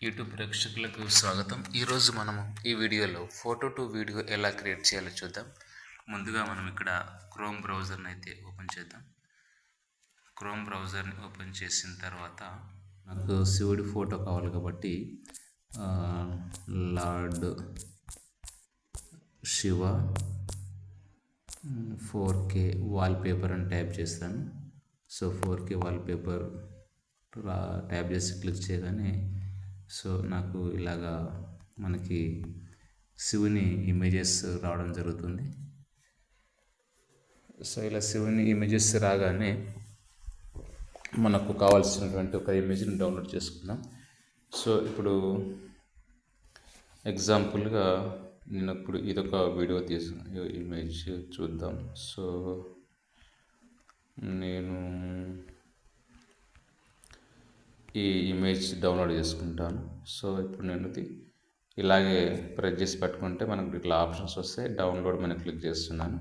YouTube ప్రేక్షకులకు స్వాగతం. ఈరోజు మనము ఈ వీడియోలో ఫోటో టు వీడియో ఎలా క్రియేట్ చేయాలో చూద్దాం. ముందుగా మనం ఇక్కడ క్రోమ్ బ్రౌజర్ని అయితే ఓపెన్ చేద్దాం. క్రోమ్ బ్రౌజర్ని ఓపెన్ చేసిన తర్వాత నాకు శివుడి ఫోటో కావాలి కాబట్టి లార్డ్ శివ 4K వాల్పేపర్ అని టైప్ చేస్తాను. సో 4K వాల్పేపర్ ట్యాప్ చేసి క్లిక్ చేయగానే నాకు ఇలాగా మనకి శివుని ఇమేజెస్ రావడం జరుగుతుంది. సో ఇలా శివుని ఇమేజెస్ రాగానే మనకు కావాల్సినటువంటి ఒక ఇమేజ్ని డౌన్లోడ్ చేసుకుందాం. సో ఇప్పుడు ఎగ్జాంపుల్గా నేను ఇప్పుడు ఇదొక వీడియో తీసిన ఇమేజ్ చూద్దాం. సో నేను ఈ ఇమేజ్ డౌన్లోడ్ చేసుకుంటాను. సో ఇప్పుడు నేను ఇలాగే ప్రెస్ చేసి పెట్టుకుంటే మనకు ఇట్లా ఆప్షన్స్ వస్తాయి. డౌన్లోడ్ మనం క్లిక్ చేస్తున్నాను.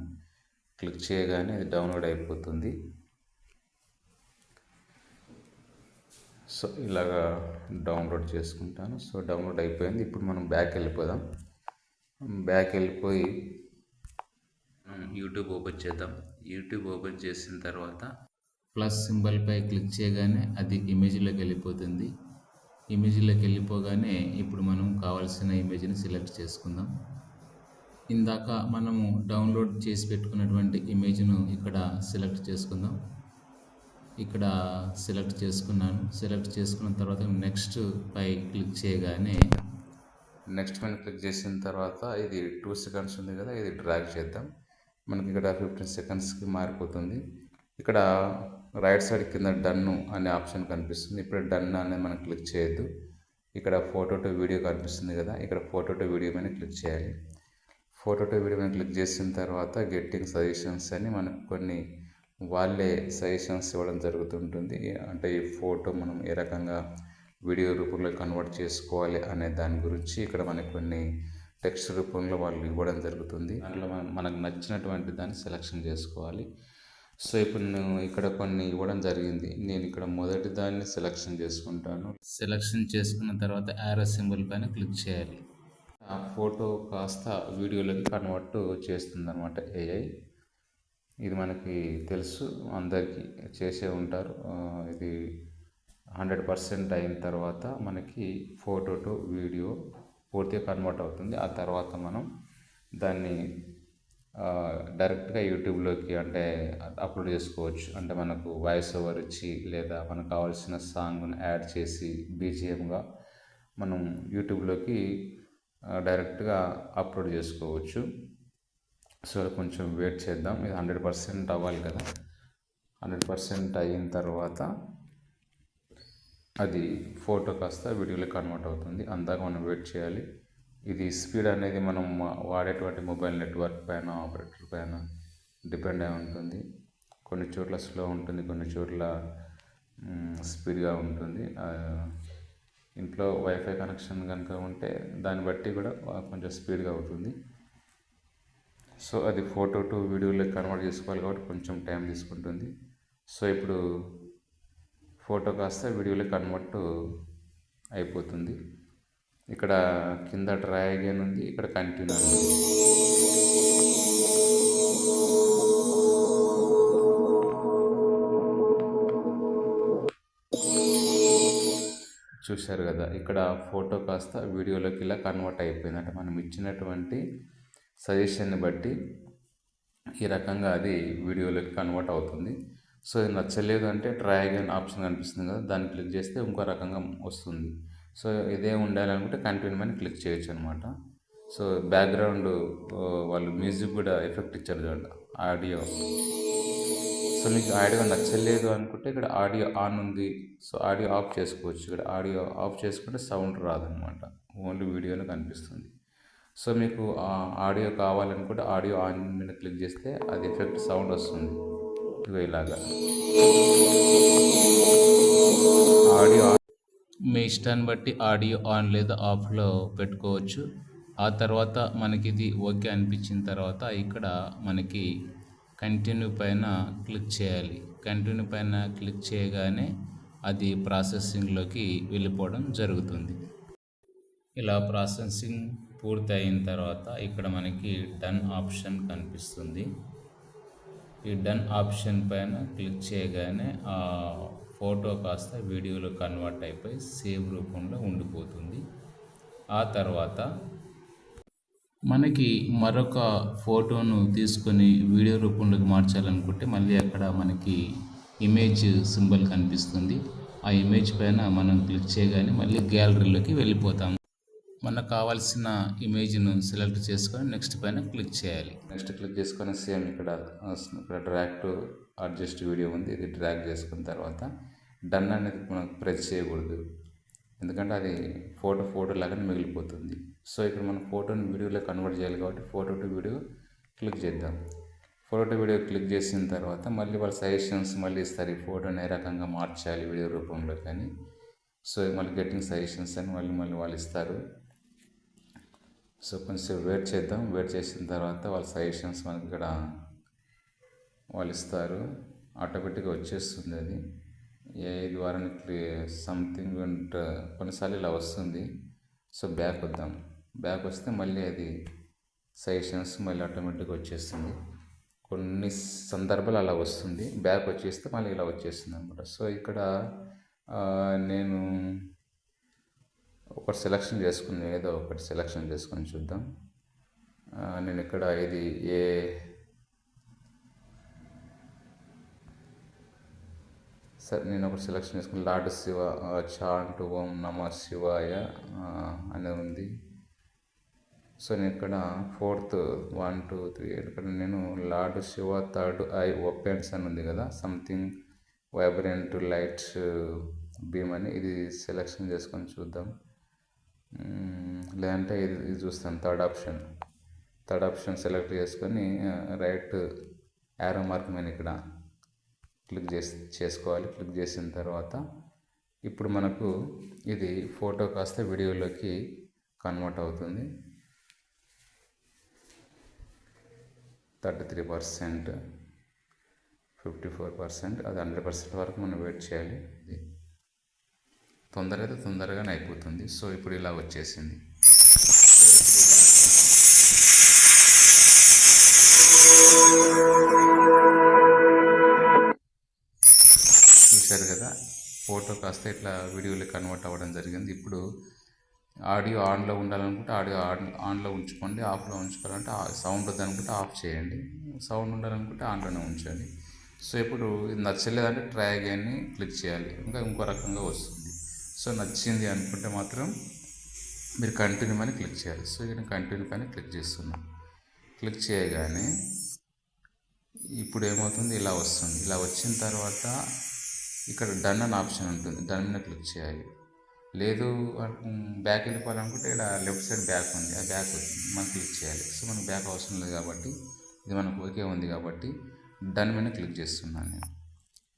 క్లిక్ చేయగానే ఇది డౌన్లోడ్ అయిపోతుంది. సో ఇలాగా డౌన్లోడ్ చేసుకుంటాను. సో డౌన్లోడ్ అయిపోయింది. ఇప్పుడు మనం బ్యాక్ వెళ్ళిపోదాం. బ్యాక్ వెళ్ళిపోయి యూట్యూబ్ ఓపెన్ చేద్దాం. యూట్యూబ్ ఓపెన్ చేసిన తర్వాత ప్లస్ సింబల్పై క్లిక్ చేయగానే అది ఇమేజ్లోకి వెళ్ళిపోతుంది. ఇమేజ్లోకి వెళ్ళిపోగానే ఇప్పుడు మనం కావాల్సిన ఇమేజ్ని సెలెక్ట్ చేసుకుందాం. ఇందాక మనము డౌన్లోడ్ చేసి పెట్టుకున్నటువంటి ఇమేజ్ను ఇక్కడ సెలెక్ట్ చేసుకుందాం. ఇక్కడ సెలెక్ట్ చేసుకున్నాను. సెలెక్ట్ చేసుకున్న తర్వాత నెక్స్ట్ పై క్లిక్ చేయగానే నెక్స్ట్ పైన క్లిక్ చేసిన తర్వాత ఇది 2 సెకండ్స్ ఉంది కదా, ఇది డ్రాగ్ చేద్దాం. మనకి ఇక్కడ 15 సెకండ్స్కి మారిపోతుంది. ఇక్కడ రైట్ సైడ్ కింద డన్ అనే ఆప్షన్ కనిపిస్తుంది. ఇప్పుడు డన్ అనేది మనం క్లిక్ చేయొద్దు. ఇక్కడ ఫోటో టు వీడియో కనిపిస్తుంది కదా, ఇక్కడ ఫోటో టు వీడియో మీద క్లిక్ చేయాలి. ఫోటో టు వీడియో మీద క్లిక్ చేసిన తర్వాత గెట్టింగ్ సజెషన్స్ అని మనకు కొన్ని వాళ్ళే సజెషన్స్ ఇవ్వడం జరుగుతుంటుంది. అంటే ఈ ఫోటో మనం ఏ రకంగా వీడియో రూపంలో కన్వర్ట్ చేసుకోవాలి అనే దాని గురించి ఇక్కడ మనకు కొన్ని టెక్స్ట్ రూపంలో వాళ్ళు ఇవ్వడం జరుగుతుంది. దాంట్లో మనకు నచ్చినటువంటి దాన్ని సెలెక్షన్ చేసుకోవాలి. సో ఇప్పుడు నేను ఇక్కడ కొన్ని ఇవ్వడం జరిగింది. నేను ఇక్కడ మొదటి దాన్ని సెలెక్షన్ చేసుకుంటాను. సెలెక్షన్ చేసుకున్న తర్వాత యారో సింబల్ పైన క్లిక్ చేయాలి. ఆ ఫోటో కాస్త వీడియోలోకి కన్వర్ట్ చేస్తుంది అనమాట ఏఐ. ఇది మనకి తెలుసు, అందరికీ చేసే ఉంటారు. ఇది 100% అయిన తర్వాత మనకి ఫోటో టు వీడియో పూర్తిగా కన్వర్ట్ అవుతుంది. ఆ తర్వాత మనం దాన్ని డైరెక్ట్గా యూట్యూబ్లోకి అంటే అప్లోడ్ చేసుకోవచ్చు. అంటే మనకు వాయిస్ ఓవర్ ఇచ్చి లేదా మనకు కావాల్సిన సాంగ్ను యాడ్ చేసి బీజిఎంగా మనం యూట్యూబ్లోకి డైరెక్ట్గా అప్లోడ్ చేసుకోవచ్చు. సో కొంచెం వెయిట్ చేద్దాం. ఇది 100% అవ్వాలి కదా. 100% అయిన తర్వాత అది ఫోటో కాస్త వీడియోలో కన్వర్ట్ అవుతుంది. అందాక మనం వెయిట్ చేయాలి. ఇది స్పీడ్ అనేది మనం వాడేటువంటి మొబైల్ నెట్వర్క్ పైన, ఆపరేటర్ పైన డిపెండ్ అయి ఉంటుంది. కొన్ని చోట్ల స్లో ఉంటుంది, కొన్ని చోట్ల స్పీడ్గా ఉంటుంది. ఇంట్లో వైఫై కనెక్షన్ కనుక ఉంటే దాన్ని బట్టి కూడా కొంచెం స్పీడ్గా అవుతుంది. సో అది ఫోటో టు వీడియోలో కన్వర్ట్ చేసుకోవాలి కాబట్టి కొంచెం టైం తీసుకుంటుంది. సో ఇప్పుడు ఫోటో కాస్త వీడియోలో కన్వర్ట్ అయిపోతుంది. ఇక్కడ కింద డ్రాగ్ అని ఉంది, ఇక్కడ కంటిన్యూ అని ఉంది. చూశారు కదా, ఇక్కడ ఫోటో కాస్త వీడియోలోకి ఇలా కన్వర్ట్ అయిపోయింది. అంటే మనం ఇచ్చినటువంటి సజెషన్ని బట్టి ఈ రకంగా అది వీడియోలోకి కన్వర్ట్ అవుతుంది. సో ఇది నచ్చలేదు అంటే డ్రాగ్ అనే ఆప్షన్ కనిపిస్తుంది కదా, దాన్ని క్లిక్ చేస్తే ఇంకో రకంగా వస్తుంది. సో ఇదే ఉండాలనుకుంటే కంటిన్యూ అని క్లిక్ చేయొచ్చు అనమాట. సో బ్యాక్గ్రౌండ్ వాళ్ళు మ్యూజిక్ కూడా ఎఫెక్ట్ ఇచ్చారు చూడండి, ఆడియో. సో మీకు ఆడియో నచ్చలేదు అనుకుంటే ఇక్కడ ఆడియో ఆన్ ఉంది. సో ఆడియో ఆఫ్ చేసుకోవచ్చు. ఇక్కడ ఆడియో ఆఫ్ చేసుకుంటే సౌండ్ రాదనమాట, ఓన్లీ వీడియోలో కనిపిస్తుంది. సో మీకు ఆడియో కావాలనుకుంటే ఆడియో ఆన్ మీద క్లిక్ చేస్తే అది ఎఫెక్ట్ సౌండ్ వస్తుంది. ఇగో ఇలాగా ఆడియో మీ ఇష్టాన్ని బట్టి ఆడియో ఆన్ లేదా ఆఫ్లో పెట్టుకోవచ్చు. ఆ తర్వాత మనకి ఇది ఓకే అనిపించిన తర్వాత ఇక్కడ మనకి కంటిన్యూ పైన క్లిక్ చేయాలి. కంటిన్యూ పైన క్లిక్ చేయగానే అది ప్రాసెసింగ్లోకి వెళ్ళిపోవడం జరుగుతుంది. ఇలా ప్రాసెసింగ్ పూర్తి అయిన తర్వాత ఇక్కడ మనకి డన్ ఆప్షన్ కనిపిస్తుంది. ఈ డన్ ఆప్షన్ పైన క్లిక్ చేయగానే ఆ ఫోటో కాస్త వీడియోలో కన్వర్ట్ అయిపోయి సేవ్ రూపంలో ఉండిపోతుంది. ఆ తర్వాత మనకి మరొక ఫోటోను తీసుకొని వీడియో రూపంలోకి మార్చాలనుకుంటే మళ్ళీ అక్కడ మనకి ఇమేజ్ సింబల్ కనిపిస్తుంది. ఆ ఇమేజ్ పైన మనం క్లిక్ చేయగానే మళ్ళీ గ్యాలరీలోకి వెళ్ళిపోతాము. మనకు కావాల్సిన ఇమేజ్ను సెలెక్ట్ చేసుకొని నెక్స్ట్ పైన క్లిక్ చేయాలి. నెక్స్ట్ క్లిక్ చేసుకొని సేమ్ ఇక్కడ డ్రాగ్ టు అడ్జస్ట్ వీడియో ఉంది, ఇది డ్రాగ్ చేసుకున్న తర్వాత డన్ అనేది మనం ప్రెస్ చేయకూడదు, ఎందుకంటే అది ఫోటో లాగానే మిగిలిపోతుంది. సో ఇక్కడ మనం ఫోటోని వీడియోలో కన్వర్ట్ చేయాలి కాబట్టి ఫోటో టు వీడియో క్లిక్ చేద్దాం. ఫోటో టు వీడియో క్లిక్ చేసిన తర్వాత మళ్ళీ వాళ్ళ సజెషన్స్ మళ్ళీ ఇస్తారు, ఈ ఫోటోని ఏ రకంగా మార్చాలి వీడియో రూపంలో కానీ. సో మళ్ళీ గెట్టింగ్ సజెషన్స్ అని మళ్ళీ వాళ్ళు ఇస్తారు. సో కొంచెం వెయిట్ చేద్దాం. వెయిట్ చేసిన తర్వాత వాళ్ళ సజెషన్స్ మనకి ఇక్కడ వాళ్ళు ఇస్తారు, ఆటోమేటిక్గా వచ్చేస్తుంది. అది ఏ ద్వారా సంథింగ్ కొన్నిసార్లు ఇలా వస్తుంది. సో బ్యాక్ వద్దాం. బ్యాక్ వస్తే మళ్ళీ అది సజెషన్స్ మళ్ళీ ఆటోమేటిక్గా వచ్చేస్తుంది. కొన్ని సందర్భాలు అలా వస్తుంది, బ్యాక్ వచ్చేస్తే మళ్ళీ ఇలా వచ్చేస్తుంది అనమాట. సో ఇక్కడ నేను ఒకటి సెలెక్షన్ చేసుకుని ఏదో ఒకటి సెలెక్షన్ చేసుకొని చూద్దాం. నేను ఇక్కడ ఇది సరే నేను ఒకటి సెలెక్షన్ చేసుకుని లార్డ్ శివ చాంట్ ఓం నమ శివాయ అనేది ఉంది. సో నేను ఇక్కడ 4th 1 2 3 ఇక్కడ నేను lord Shiva third I opens అని ఉంది కదా, సంథింగ్ వైబ్రెంట్ లైట్ బీమ్ అని ఇది సెలెక్షన్ చేసుకొని చూద్దాం. లేదంటే ఇది చూస్తాను థర్డ్ ఆప్షన్ సెలెక్ట్ చేసుకొని రైట్ యారో మార్క్ మీద ఇక్కడ క్లిక్ చేసుకోవాలి. క్లిక్ చేసిన తర్వాత ఇప్పుడు మనకు ఇది ఫోటో కాస్త వీడియోలోకి కన్వర్ట్ అవుతుంది. 33%, 54%, అది 100% వరకు మనం వెయిట్ చేయాలి. ఇది తొందరగానే అయిపోతుంది. సో ఇప్పుడు ఇలా వచ్చేసింది. చూశారు కదా, ఫోటో కాస్త ఇట్లా వీడియోలో కన్వర్ట్ అవ్వడం జరిగింది. ఇప్పుడు ఆడియో ఆన్లో ఉండాలనుకుంటే ఆడియో ఆన్లో ఉంచుకోండి, ఆఫ్లో ఉంచుకోవాలంటే సౌండ్ వద్దనుకుంటే ఆఫ్ చేయండి, సౌండ్ ఉండాలనుకుంటే ఆన్లోనే ఉంచండి. సో ఇప్పుడు ఇది నచ్చలేదంటే ట్రై అగైన్ని క్లిక్ చేయాలి, ఇంకో రకంగా వస్తుంది. సో నచ్చింది అనుకుంటే మాత్రం మీరు కంటిన్యూ అని క్లిక్ చేయాలి. సో నేను కంటిన్యూ పైన క్లిక్ చేస్తున్నాను. క్లిక్ చేయగానే ఇప్పుడు ఏమవుతుంది, ఇలా వస్తుంది. ఇలా వచ్చిన తర్వాత ఇక్కడ డన్ అని ఆప్షన్ ఉంటుంది, డన్ మీద క్లిక్ చేయాలి. లేదు బ్యాక్ వెళ్ళిపోవాలనుకుంటే ఇక్కడ లెఫ్ట్ సైడ్ బ్యాక్ ఉంది, ఆ బ్యాక్ మనం క్లిక్ చేయాలి. సో మనకు బ్యాక్ అవసరం లేదు కాబట్టి ఇది మనకు ఓకే ఉంది కాబట్టి డన్ మీద క్లిక్ చేస్తున్నాను నేను.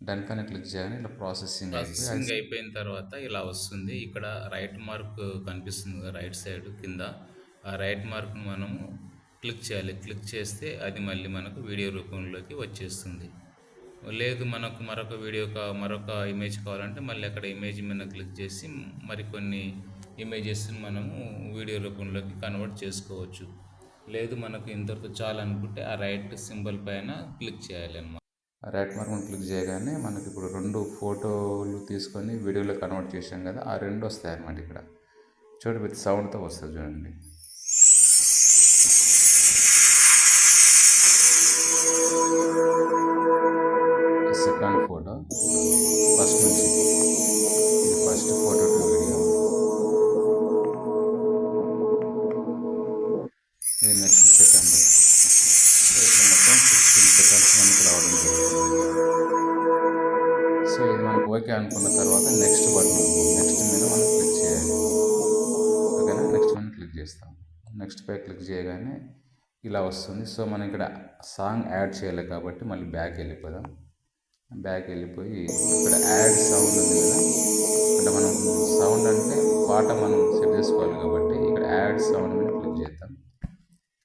డన్ పైన క్లిక్ చేయగానే ఇలా ప్రాసెసింగ్ అయిపోయిన తర్వాత ఇలా వస్తుంది. ఇక్కడ రైట్ మార్క్ కనిపిస్తుంది కదా, రైట్ సైడ్ కింద ఆ రైట్ మార్క్ను మనము క్లిక్ చేయాలి. క్లిక్ చేస్తే అది మళ్ళీ మనకు వీడియో రూపంలోకి వచ్చేస్తుంది. లేదు మనకు మరొక ఇమేజ్ కావాలంటే మళ్ళీ అక్కడ ఇమేజ్ మీద క్లిక్ చేసి మరికొన్ని ఇమేజెస్ని మనము వీడియో రూపంలోకి కన్వర్ట్ చేసుకోవచ్చు. లేదు మనకు ఇంతటితో చాలనుకుంటే ఆ రైట్ సింబల్ పైన క్లిక్ చేయాలి అన్నమాట. రైట్ మార్క్ క్లిక్ చేయగానే మనకి ఇప్పుడు 2 ఫోటోలు తీసుకొని వీడియోలో కన్వర్ట్ చేసాం కదా, ఆ 2 వస్తాయి అన్నమాట. ఇక్కడ చూడండి విత్ సౌండ్తో వస్తుంది చూడండి. సెకండ్ ఫోటో ఫస్ట్ నుంచి, ఇది ఫస్ట్ ఫోటో టు వీడియో, ఇది నెక్స్ట్ సెకండ్. సో ఇట్లా మొత్తం 16 సెకండ్స్ మనకు రావడం జరుగుతుంది. సో ఇది మనకు ఓకే అనుకున్న తర్వాత నెక్స్ట్ బటన్, నెక్స్ట్ మీద మనం క్లిక్ చేయాలి. ఓకేనా, నెక్స్ట్ మీద క్లిక్ చేస్తాం. నెక్స్ట్ పై క్లిక్ చేయగానే ఇలా వస్తుంది. సో మనం ఇక్కడ సాంగ్ యాడ్ చేయాలి కాబట్టి మళ్ళీ బ్యాక్ వెళ్ళిపోదాం. బ్యాక్ వెళ్ళిపోయి ఇక్కడ యాడ్ సౌండ్ ఉంది కదా, అంటే మనం సౌండ్ అంటే పాట మనం సెట్ చేసుకోవాలి కాబట్టి ఇక్కడ యాడ్ సౌండ్ మీద క్లిక్ చేద్దాం.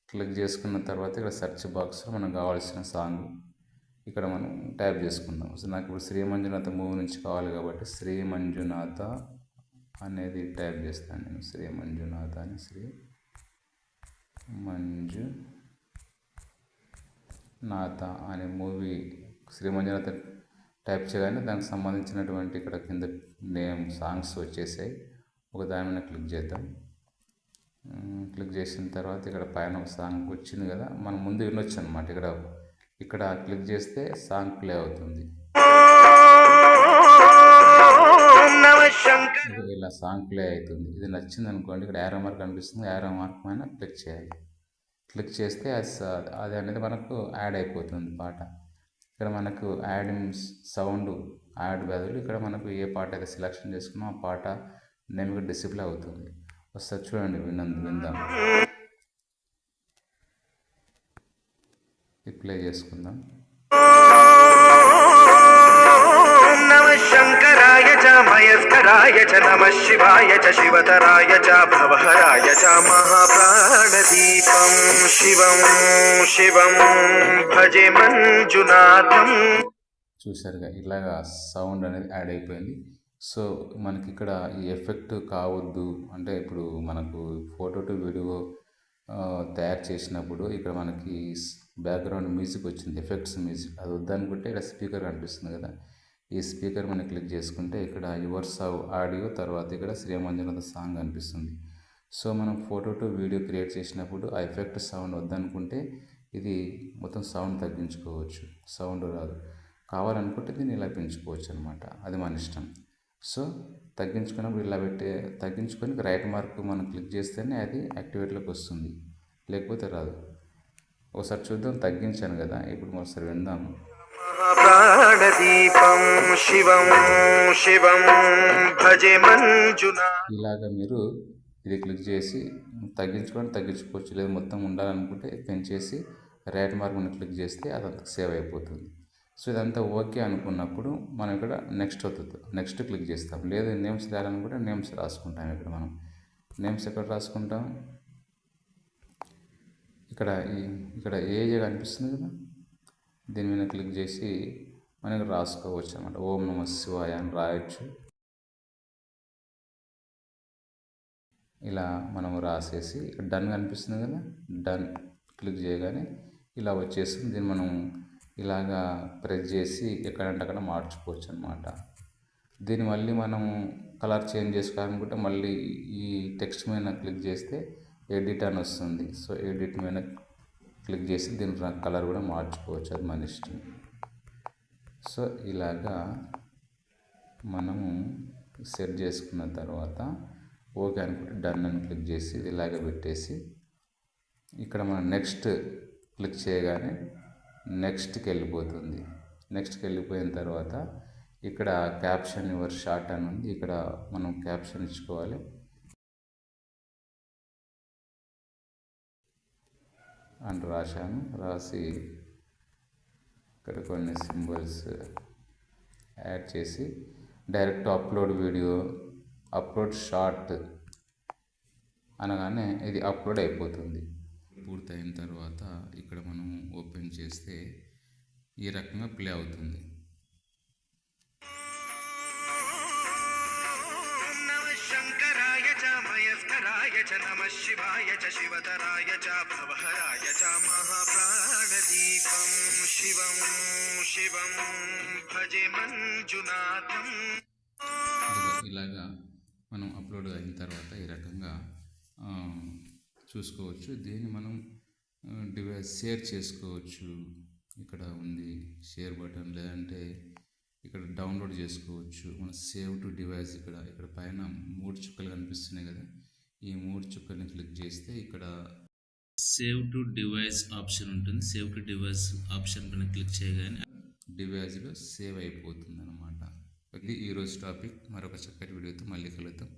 క్లిక్ చేసుకున్న తర్వాత ఇక్కడ సెర్చ్ బాక్స్లో మనకు కావాల్సిన సాంగ్ ఇక్కడ మనం టైప్ చేసుకుందాం. సో నాకు ఇప్పుడు శ్రీ మంజునాథ మూవీ నుంచి కావాలి కాబట్టి శ్రీ మంజునాథ అనేది టైప్ చేస్తాను నేను. శ్రీ మంజునాథ అని, శ్రీ మంజునాథ అనే మూవీ శ్రీ మంజునాథ టైప్ చేయగానే దానికి సంబంధించినటువంటి ఇక్కడ కింద నేమ్ సాంగ్స్ వచ్చేసాయి. ఒక దాని మీద క్లిక్ చేద్దాం. క్లిక్ చేసిన తర్వాత ఇక్కడ పైన ఒక సాంగ్ వచ్చింది కదా, మనం ముందు వినొచ్చు అనమాట. ఇక్కడ క్లిక్ చేస్తే సాంగ్ ప్లే అవుతుంది. ఇలా సాంగ్ ప్లే అవుతుంది. ఇది నచ్చింది అనుకోండి, ఇక్కడ యారో మార్క్ కనిపిస్తుంది, యారో మార్క్ పైన క్లిక్ చేయాలి. క్లిక్ చేస్తే అది అనేది మనకు యాడ్ అయిపోతుంది పాట. ఇక్కడ మనకు సౌండ్ యాడ్ బదులు ఇక్కడ మనకు ఏ పాట అయితే సెలెక్షన్ చేసుకున్నామో ఆ పాట నేమ్ డిస్ప్లే అవుతుంది. ఒకసారి చూడండి, విందాం. ప్లే చేసుకుందాం. శంకరాయ చ మయస్కరాయ చ నమః శివాయ చ శివతరాయ చ భవహరాయ చ మహాప్రాణదీపం శివం శివం భజే మంజునాథం. చూసారుగా, ఇలాగా సౌండ్ అనేది యాడ్ అయిపోయింది. సో మనకి ఇక్కడ ఈ ఎఫెక్ట్ కావద్దు అంటే, ఇప్పుడు మనకు ఫోటో టు వీడియో తయారు చేసినప్పుడు ఇక్కడ మనకి బ్యాక్గ్రౌండ్ మ్యూజిక్ వచ్చింది, ఎఫెక్ట్స్ మ్యూజిక్. అది వద్దనుకుంటే ఇక్కడ స్పీకర్ కనిపిస్తుంది కదా, ఈ స్పీకర్ మనం క్లిక్ చేసుకుంటే ఇక్కడ యువర్ ఆడియో తర్వాత ఇక్కడ శ్రీ మంజునాథ సాంగ్ కనిపిస్తుంది. సో మనం ఫోటో టు వీడియో క్రియేట్ చేసినప్పుడు ఆ ఎఫెక్ట్ సౌండ్ వద్దనుకుంటే ఇది మొత్తం సౌండ్ తగ్గించుకోవచ్చు, సౌండ్ రాదు. కావాలనుకుంటే దీన్ని ఇలా పెంచుకోవచ్చు అనమాట, అది మన ఇష్టం. సో తగ్గించుకున్నప్పుడు ఇలా తగ్గించుకొని రైట్ మార్క్ మనం క్లిక్ చేస్తేనే అది యాక్టివేట్లోకి వస్తుంది, లేకపోతే రాదు. ఒకసారి చూద్దాం, తగ్గించాను కదా. ఇప్పుడు ఒకసారి విందాం. ఇలాగ మీరు ఇది క్లిక్ చేసి తగ్గించుకోవచ్చు, లేదు మొత్తం ఉండాలనుకుంటే పెంచేసి రైట్ మార్క్ మనం క్లిక్ చేస్తే అదంతా సేవ్ అయిపోతుంది. సో ఇదంతా ఓకే అనుకున్నప్పుడు మనం ఇక్కడ నెక్స్ట్ క్లిక్ చేస్తాం. లేదు నేమ్స్ రాయాలనుకుంటే నేమ్స్ రాసుకుంటాం. ఇక్కడ మనం నేమ్స్ ఎక్కడ రాసుకుంటాం, ఇక్కడ ఏజ్ కనిపిస్తుంది కదా, దీని మీద క్లిక్ చేసి మనకి రాసుకోవచ్చు అన్నమాట. ఓం నమః శివాయ అని రాయొచ్చు. ఇలా మనం రాసేసి ఇక్కడ డన్ కనిపిస్తుంది కదా, డన్ క్లిక్ చేయగానే ఇలా వచ్చేస్తుంది. దీన్ని మనం ఇలాగా ప్రెస్ చేసి ఎక్కడంటే అక్కడ మార్చుకోవచ్చు అనమాట. దీన్ని మళ్ళీ మనం కలర్ చేంజ్ చేసుకోవాలనుకుంటే మళ్ళీ ఈ టెక్స్ట్ మీద క్లిక్ చేస్తే ఎడిట్ అని వస్తుంది. సో ఎడిట్ మీద క్లిక్ చేసి దీని కలర్ కూడా మార్చుకోవచ్చు, అది మన ఇష్టం. సో ఇలాగా మనము సెట్ చేసుకున్న తర్వాత ఓకే అనుకుంటే డన్ అని క్లిక్ చేసి ఇలాగ పెట్టేసి ఇక్కడ మనం నెక్స్ట్ క్లిక్ చేయగానే నెక్స్ట్కి వెళ్ళిపోతుంది. నెక్స్ట్కి వెళ్ళిపోయిన తర్వాత ఇక్కడ క్యాప్షన్ యువర్ షార్ట్ అని ఉంది, ఇక్కడ మనం క్యాప్షన్ ఇచ్చుకోవాలి. అని రాసి ఇక్కడ కొన్ని సింబల్స్ యాడ్ చేసి direct upload video, upload short అనగానే ఇది అప్లోడ్ అయిపోతుంది. పూర్తయిన తర్వాత ఇక్కడ మనం ఓపెన్ చేస్తే ఈ రకంగా ప్లే అవుతుంది. శంకరాయ చ మయస్కరాయ చ నమః శివాయ చ శివతరాయ చ భవహరాయ చ మహాప్రాణదీపం శివం శివం భజే మంజునాథం. ఇలాగా మనం అప్లోడ్ అయిన తర్వాత ఈ రకంగా చూసుకోవచ్చు. దీన్ని మనం డివైస్ షేర్ చేసుకోవచ్చు. ఇక్కడ ఉంది షేర్ బటన్, లేదంటే ఇక్కడ డౌన్లోడ్ చేసుకోవచ్చు. మనం సేవ్ టు డివైస్ ఇక్కడ పైన 3 చుక్కలు కనిపిస్తున్నాయి కదా, ఈ 3 చుక్కల్ని క్లిక్ చేస్తే ఇక్కడ సేవ్ టు డివైస్ ఆప్షన్ ఉంటుంది. సేవ్ టు డివైస్ ఆప్షన్ పైన క్లిక్ చేయగానే డివైస్లో సేవ్ అయిపోతుంది అన్నమాట. ఇది ఈరోజు టాపిక్. మరొక చక్కటి వీడియోతో మళ్ళీ కలుద్దాం.